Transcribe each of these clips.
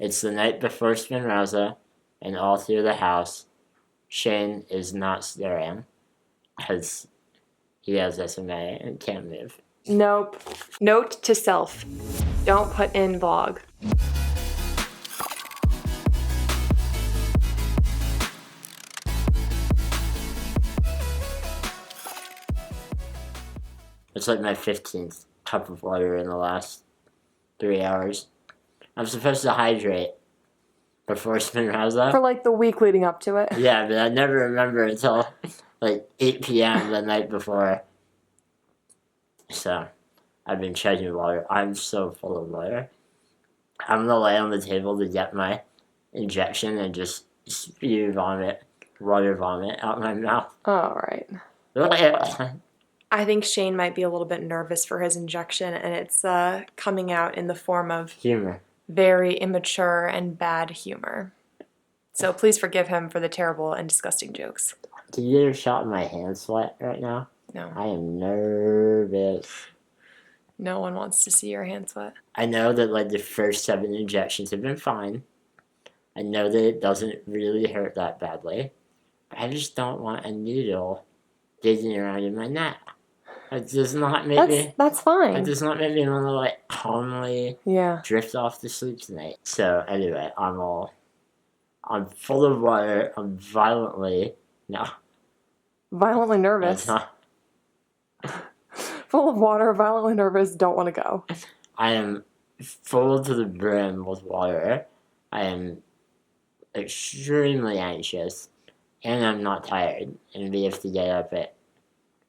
It's the night before Spinraza, and all through the house, Shane is not staring because he has SMA and can't move. Nope. Note to self, don't put in vlog. It's like my 15th cup of water in the last 3 hours. I'm supposed to hydrate before Spinraza. For like the week leading up to it. Yeah, but I never remember until like 8 p.m. the night before. So, I've been chugging water. I'm so full of water. I'm gonna lay on the table to get my injection and just spew water vomit out my mouth. All right. I think Shane might be a little bit nervous for his injection, and it's coming out in the form of humor. Very immature and bad humor. So please forgive him for the terrible and disgusting jokes. Can you get a shot in my hand sweat right now? No. I am nervous. No one wants to see your hand sweat. I know that like the first 7 injections have been fine. I know that it doesn't really hurt that badly. But I just don't want a needle digging around in my neck. It does not make me... That's fine. It does not make me want to like calmly drift off to sleep tonight. So anyway, I'm full of water. I'm violently nervous. Full of water, violently nervous, don't want to go. I am full to the brim with water. I am extremely anxious, and I'm not tired. And we have to get up at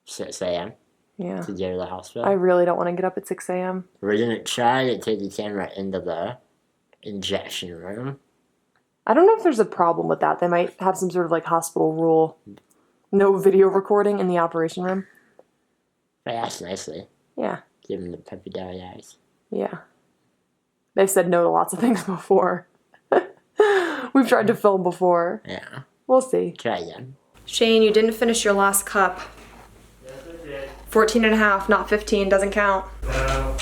6 a.m. Yeah. To go to the hospital. I really don't want to get up at 6 a.m. We're going to try to take the camera into the injection room. I don't know if there's a problem with that. They might have some sort of like hospital rule. No video recording in the operation room. I asked nicely. Yeah. Give them the puppy dog eyes. Yeah. They've said no to lots of things before. We've tried to film before. Yeah. We'll see. Try again. Shane, you didn't finish your last cup. 14 and a half, not 15, doesn't count. No.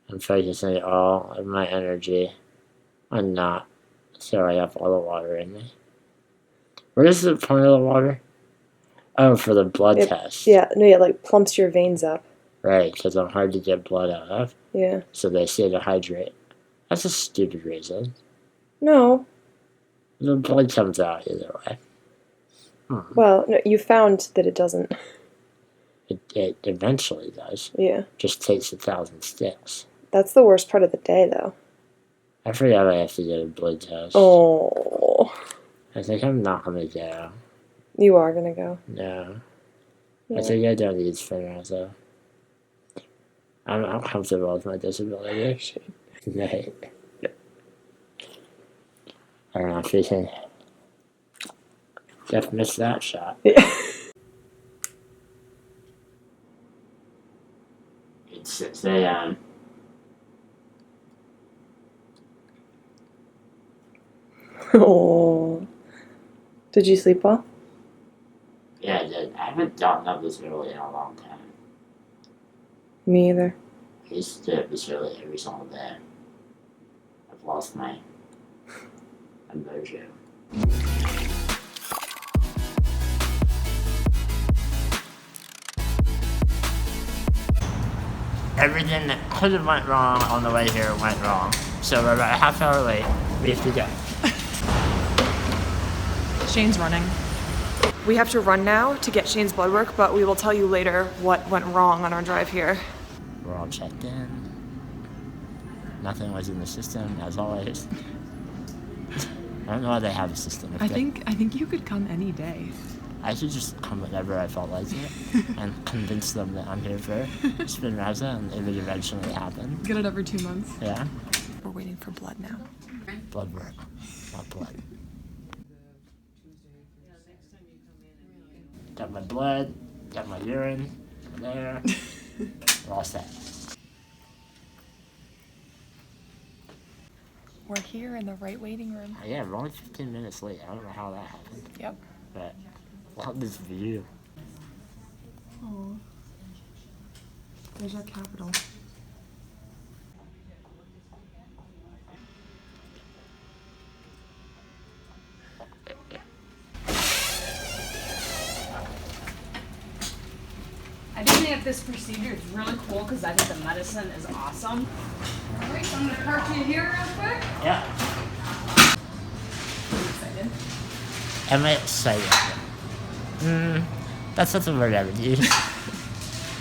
I'm focusing all of my energy on not throwing up all the water in me. What is the point of the water? Oh, for the blood test. Yeah, no, it like plumps your veins up. Right, because I'm hard to get blood out of. Yeah. So they say to hydrate. That's a stupid reason. No. The blood comes out either way. Well, no, you found that it doesn't. It eventually does. Yeah. Just takes 1,000 sticks. That's the worst part of the day, though. I forgot I have to get a blood test. Oh. I think I'm not going to go. You are going to go? No. Yeah. I think I don't need Spinraza. I'm comfortable with my disability. Right. I don't know if you can... Jeff missed that shot. Yeah. It's 6 a.m. Oh. Did you sleep well? Yeah, I did. I haven't gotten up this early in a long time. Me either. I used to do it this early every single day. I've lost my mojo. Everything that could have went wrong on the way here went wrong. So we're about a half hour late. We have to go. Shane's running. We have to run now to get Shane's blood work, but we will tell you later what went wrong on our drive here. We're all checked in. Nothing was in the system, as always. I don't know why they have a system. I think you could come any day. I should just come whenever I felt like it and convince them that I'm here for Spinraza and it would eventually happen. Get it every 2 months. Yeah. We're waiting for blood now. Blood work, not blood. Got my blood, got my urine, there. We're all set. We're here in the right waiting room. Yeah, we're only 15 minutes late. I don't know how that happened. Yep. But love this view. Oh. There's our capital. this procedure. It's really cool because I think the medicine is awesome. All right, so I'm gonna park you here real quick. Yeah. Are you excited? Am I excited? That's not the word I would use.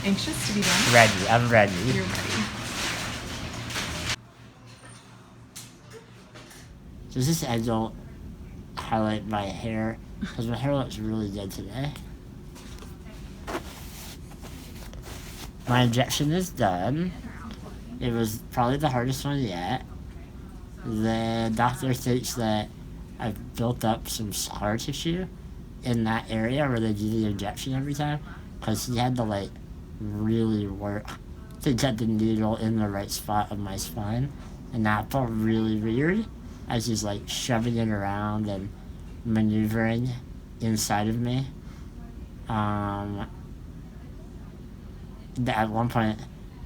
Anxious to be done? Ready. I'm ready. You're ready. Does this edge highlight my hair? Because my hair looks really good today. My injection is done. It was probably the hardest one yet. The doctor thinks that I've built up some scar tissue in that area where they do the injection every time. Because he had to, like, really work to get the needle in the right spot of my spine. And that felt really weird as he's, like, shoving it around and maneuvering inside of me. At one point,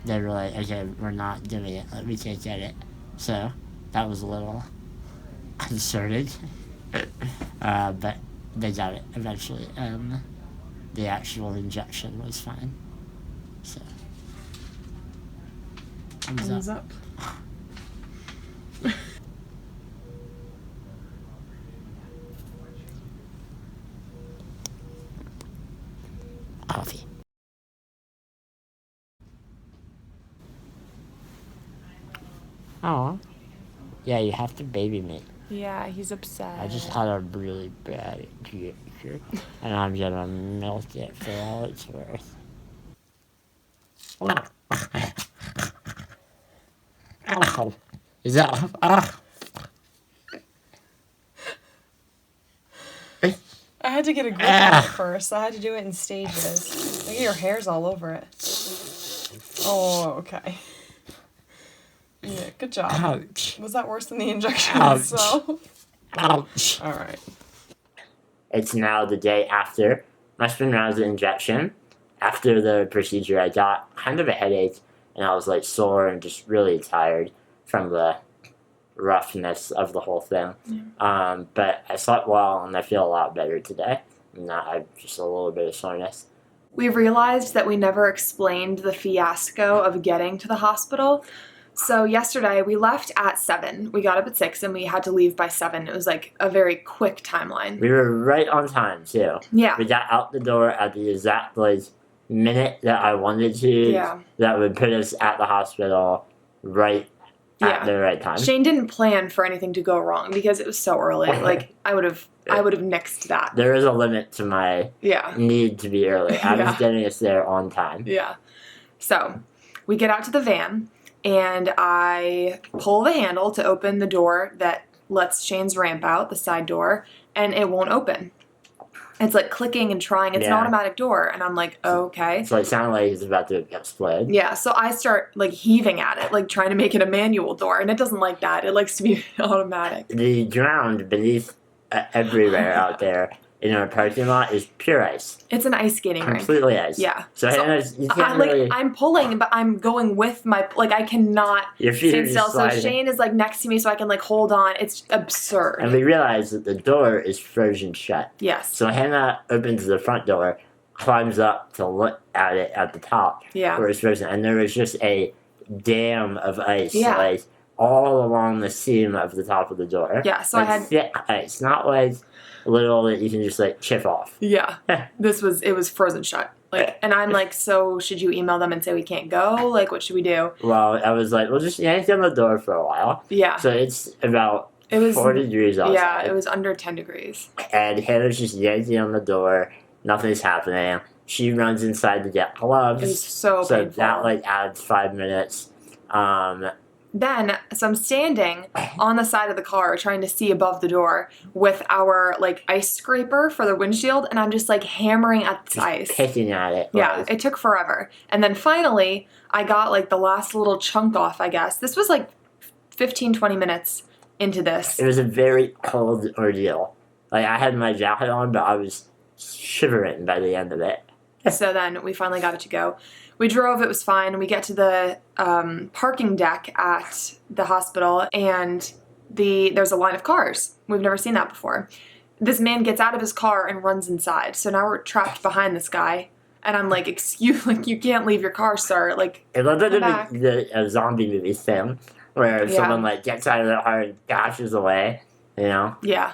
they were like, okay, we're not doing it. Like, we can't get it. So, that was a little concerning. But they got it eventually. And the actual injection was fine. So, thumbs up. Coffee. Oh. Yeah, you have to baby me. Yeah, he's upset. I just had a really bad injection, and I'm gonna milk it for all it's worth. Oh, is that? I had to get a grip on it first. I had to do it in stages. Look at your hair's all over it. Oh, okay. Yeah, good job. Ouch. Was that worse than the injection Ouch. itself? Ouch. All right. It's now the day after my Spinraza injection. After the procedure, I got kind of a headache, and I was like sore and just really tired from the roughness of the whole thing. Yeah. But I slept well, and I feel a lot better today. Now I have just a little bit of soreness. We realized that we never explained the fiasco of getting to the hospital. So yesterday we left at 7. We got up at 6 and we had to leave by 7. It was like a very quick timeline. We were right on time too. Yeah. We got out the door at the exact minute that I wanted to. Yeah. That would put us at the hospital right at the right time. Shane didn't plan for anything to go wrong because it was so early. Like I would have nixed that. There is a limit to my need to be early. I was getting us there on time. Yeah. So we get out to the van and I pull the handle to open the door that lets Shane's ramp out, the side door, and it won't open. It's like clicking and trying. It's an automatic door. And I'm like, okay. So it sounded like it's about to explode. Yeah. So I start like heaving at it, like trying to make it a manual door. And it doesn't like that. It likes to be automatic. The ground beneath everywhere out there in our parking lot is pure ice. It's an ice skating rink. Completely ice. Yeah. So you can't really... I'm pulling, but I'm going with my... Like, I cannot stand still. So Shane is, like, next to me so I can, like, hold on. It's absurd. And we realize that the door is frozen shut. Yes. So Hannah opens the front door, climbs up to look at it at the top. Yeah. Where it's frozen. And there was just a dam of ice. Yeah. Like, all along the seam of the top of the door. Yeah, so like I had... thick ice. Not, like... little that you can just like chip off. Yeah. It was frozen shut. Like, and I'm like, so should you email them and say we can't go? Like, what should we do? Well, I was like, we'll just yank on the door for a while. Yeah. So it's about 40 degrees outside. Yeah, it was under 10 degrees. And Hannah's just yanking on the door. Nothing's happening. She runs inside to get gloves. It was so painful. So that like adds 5 minutes. Then, so I'm standing on the side of the car trying to see above the door with our, like, ice scraper for the windshield, and I'm just, like, hammering at this ice. Picking at it. Yeah, it took forever. And then finally, I got, like, the last little chunk off, I guess. This was, like, 15, 20 minutes into this. It was a very cold ordeal. Like, I had my jacket on, but I was shivering by the end of it. So then we finally got it to go. We drove, it was fine. We get to the parking deck at the hospital, and there's a line of cars. We've never seen that before. This man gets out of his car and runs inside. So now we're trapped behind this guy, And I'm like, excuse, like, you can't leave your car, sir. Like, It looked like come back. a zombie movie thing where Yeah. someone like gets out of their car and dashes away. You know? Yeah.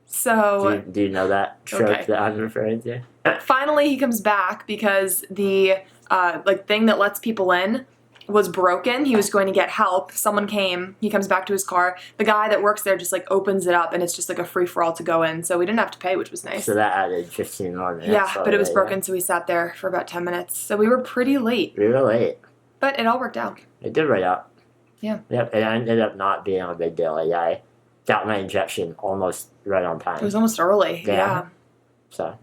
So Do you know that trope Okay. that I'm referring to? finally he comes back because the like thing that lets people in was broken. He was going to get help. Someone came. He comes back to his car. The guy that works there just like opens it up, and it's just like a free for all to go in. So we didn't have to pay, which was nice. So that added 15 more minutes. Yeah, but it was already, broken, so we sat there for about 10 minutes. So we were pretty late, We were late. but it all worked out. It did right up. Yeah. Yep, it ended up not being a big deal. Like, I got my injection almost right on time. It was almost early. Yeah. Yeah. So,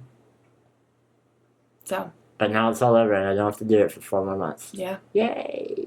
So but now it's all over and I don't have to do it for 4 more months. yeah. Yay!